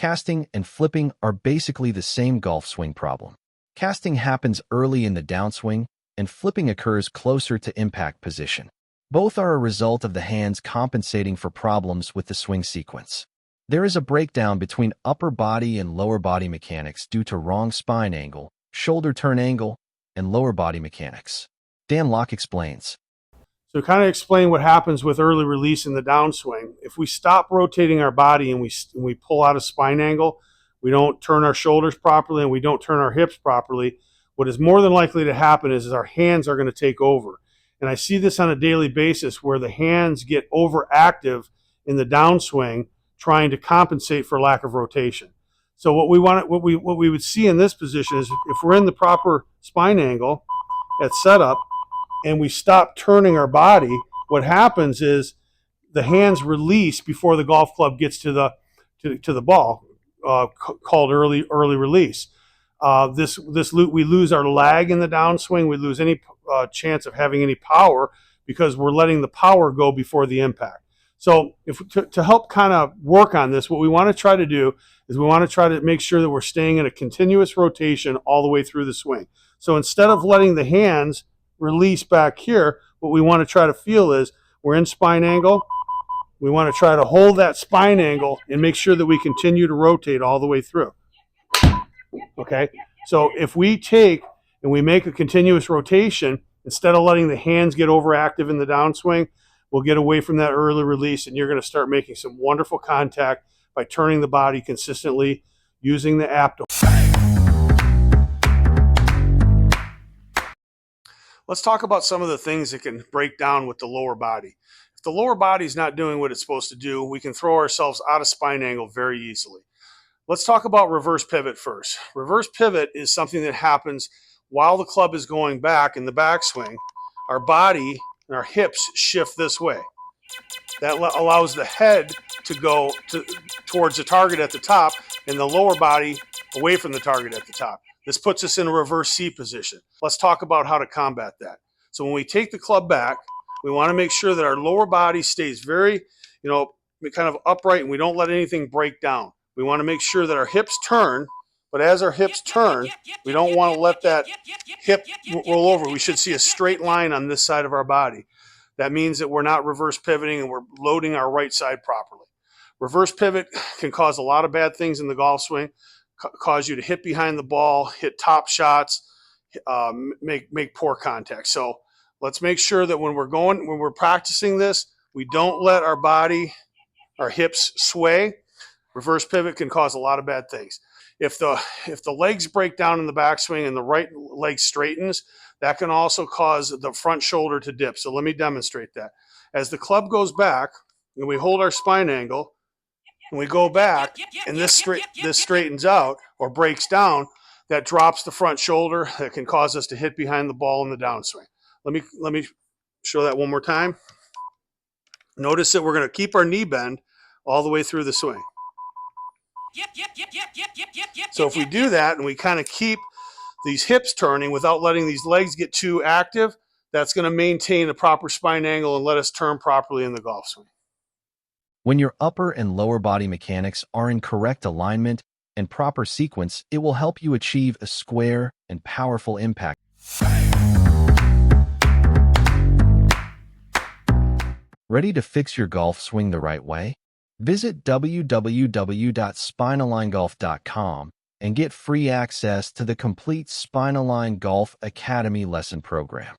Casting and flipping are basically the same golf swing problem. Casting happens early in the downswing, and flipping occurs closer to impact position. Both are a result of the hands compensating for problems with the swing sequence. There is a breakdown between upper body and lower body mechanics due to wrong spine angle, shoulder turn angle, and lower body mechanics. Dan Locke explains. So kind of explain what happens with early release in the downswing. If we stop rotating our body and we pull out a spine angle, we don't turn our shoulders properly and we don't turn our hips properly, what is more than likely to happen is our hands are going to take over. And I see this on a daily basis where the hands get overactive in the downswing trying to compensate for lack of rotation. So what we would see in this position is if we're in the proper spine angle at setup, and we stop turning our body, what happens is the hands release before the golf club gets to the ball, called early release. We lose our lag in the downswing. We lose any chance of having any power because we're letting the power go before the impact. So to help kind of work on this, what we want to try to do is we want to try to make sure that we're staying in a continuous rotation all the way through the swing. So instead of letting the hands release back here, what we want to try to feel is we're in spine angle. We want to try to hold that spine angle and make sure that we continue to rotate all the way through. Okay, so if we take and we make a continuous rotation, instead of letting the hands get overactive in the downswing, we'll get away from that early release and you're going to start making some wonderful contact by turning the body consistently using the abdomen. Let's talk about some of the things that can break down with the lower body. If the lower body is not doing what it's supposed to do, we can throw ourselves out of spine angle very easily. Let's talk about reverse pivot first. Reverse pivot is something that happens while the club is going back in the backswing. Our body and our hips shift this way. That allows the head to go towards the target at the top and the lower body away from the target at the top. This puts us in a reverse C position. Let's talk about how to combat that. So when we take the club back, we want to make sure that our lower body stays very, kind of upright and we don't let anything break down. We want to make sure that our hips turn, but as our hips turn, we don't want to let that hip roll over. We should see a straight line on this side of our body. That means that we're not reverse pivoting and we're loading our right side properly. Reverse pivot can cause a lot of bad things in the golf swing. Cause you to hit behind the ball, hit top shots, make poor contact. So let's make sure that when we're practicing this, we don't let our hips sway. Reverse pivot can cause a lot of bad things. If the legs break down in the backswing and the right leg straightens, that can also cause the front shoulder to dip. So let me demonstrate that. As the club goes back and we hold our spine angle, and we go back, and this straightens out or breaks down, that drops the front shoulder. That can cause us to hit behind the ball in the downswing. Let me show that one more time. Notice that we're going to keep our knee bend all the way through the swing. So if we do that and we kind of keep these hips turning without letting these legs get too active, that's going to maintain a proper spine angle and let us turn properly in the golf swing. When your upper and lower body mechanics are in correct alignment and proper sequence, it will help you achieve a square and powerful impact. Ready to fix your golf swing the right way? Visit www.SpineAlignGolf.com and get free access to the complete SpineAlign Golf Academy lesson program.